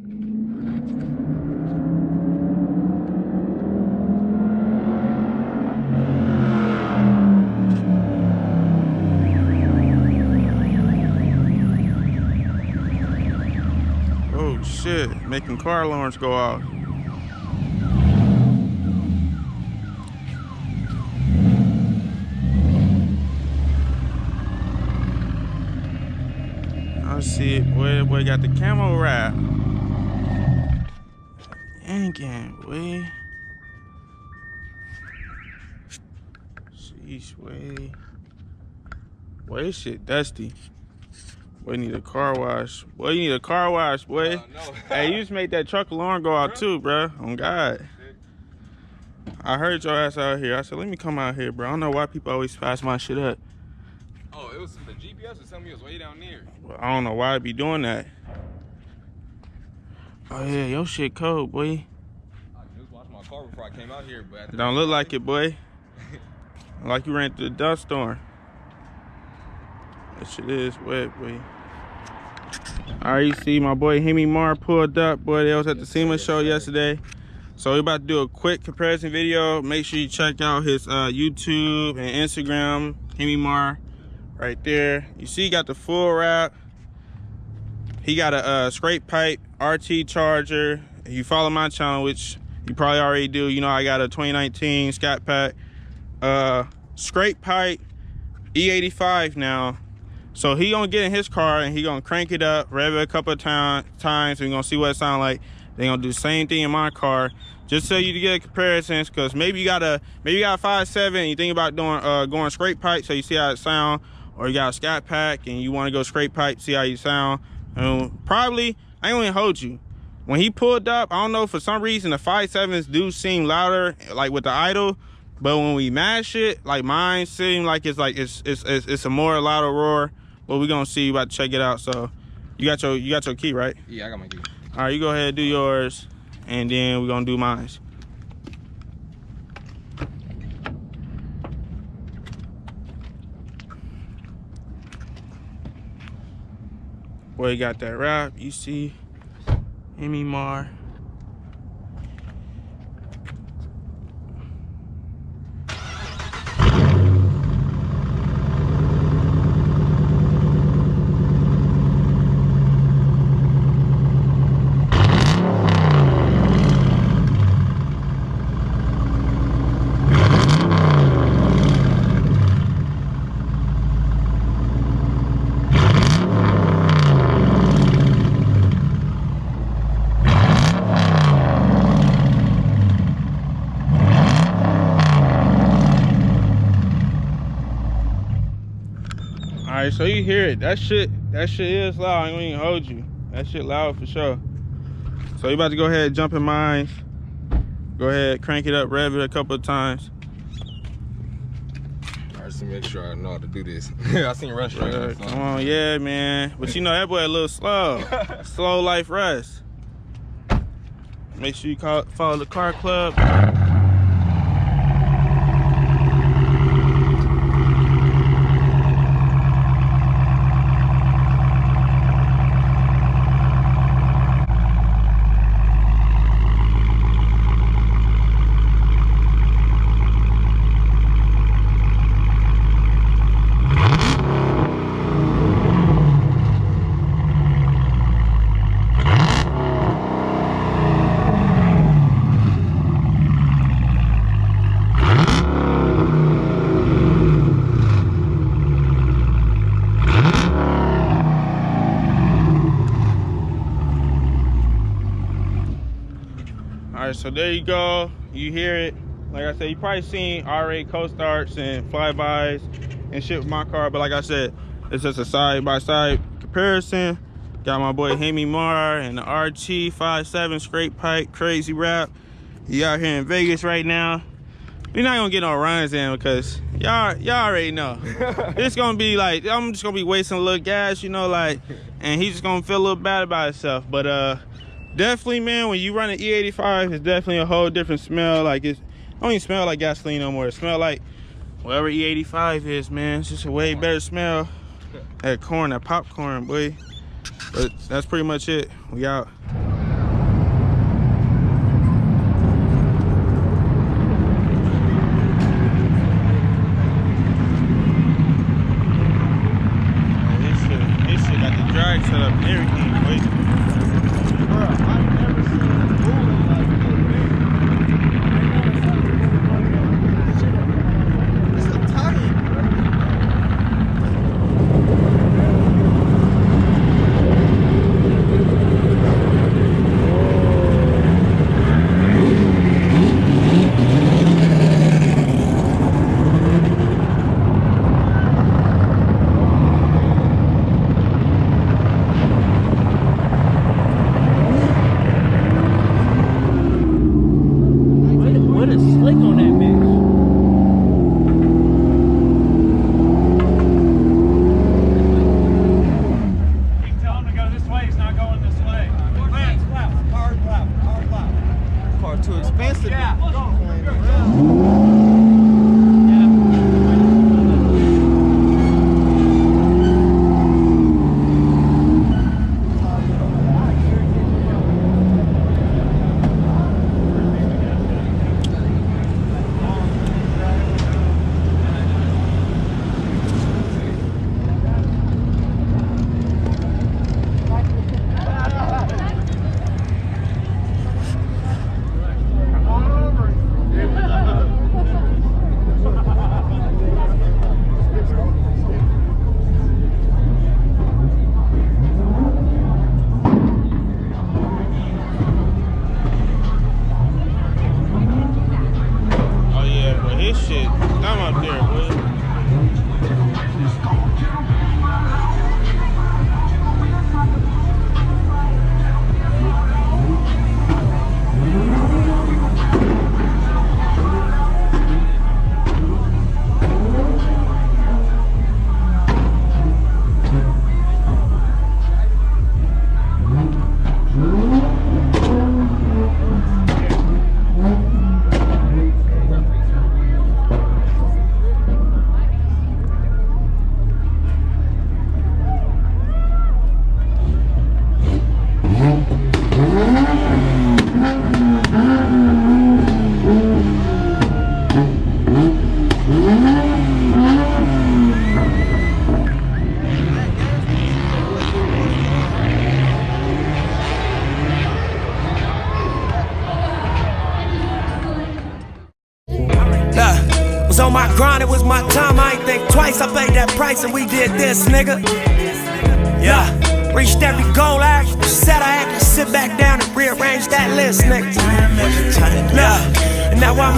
Oh shit, making car alarms go off. I see it, boy. Boy got the camo wrap. Yanking, boy. Sheesh, boy. Boy, this shit dusty. Boy, need a car wash. Boy, you need a car wash, boy. No. Hey, you just made that truck alarm go out too, bro. On God. I heard your ass out here. I said, let me come out here, bro. I don't know why people always pass my shit up. Oh, it was the GPS was telling me it was way down there. Well, I don't know why I be doing that. Oh yeah, your shit cold, boy. I just washed my car before I came out here, but Don't look like it, boy. Like you ran through the dust storm. That shit is wet, boy. Alright, you see my boy Hemi pulled up, boy. They was at the SEMA show yesterday. So we about to do a quick comparison video. Make sure you check out his YouTube and Instagram, Hemi right there. You see he got the full wrap. He got a scrape pipe RT charger. If you follow my channel, which you probably already do, you know I got a 2019 Scatpack scrape pipe E85 now. So he gonna get in his car and he gonna crank it up, rev it a couple of times, and we gonna see what it sound like. They gonna do the same thing in my car, just so you to get comparisons. Cause maybe you got a 5.7 and you think about doing going scrape pipe, so you see how it sound, or you got a Scatpack and you want to go scrape pipe, see how you sound. Probably, I ain't gonna hold you. When he pulled up, I don't know, for some reason the 5.7s do seem louder, like with the idle. But when we mash it, like mine seem like it's a more louder roar. But we gonna see. You about to check it out. So you got your key, right? Yeah, I got my key. All right, you go ahead and do yours, and then we're gonna do mine. Boy, you got that wrap. You see, Hemi All right, so you hear it. That shit is loud. I ain't gonna even hold you. That shit loud for sure. So you about to go ahead and jump in mine. Go ahead, crank it up, rev it a couple of times. All right, so make sure I know how to do this. I seen Rush right now. So. Come on, yeah, man. But you know that boy a little slow. Slow life Russ. Make sure you follow the car club. All right, so there you go. You hear it. Like I said, you probably seen already co-starts and flybys and shit with my car, but like I said, it's just a side-by-side comparison. Got my boy Hemi and the RT 5.7 scrape pipe, crazy wrap. He out here in Vegas right now. We're not gonna get no runs in because y'all already know. It's gonna be like, I'm just gonna be wasting a little gas, you know, like, and he's just gonna feel a little bad about himself. But definitely, man, when you run an E85, it's definitely a whole different smell. Like, it don't even smell like gasoline no more. It smell like whatever E85 is, man. It's just a way better smell. That corn, that popcorn, boy. But that's pretty much it. We out. this shit, I'm up there, boy. Was on my grind, it was my time, I ain't think twice. I paid that price and we did this, nigga. Yeah, reached every goal I actually set. I had to sit back down and rearrange that list, nigga. Yeah, and now I'm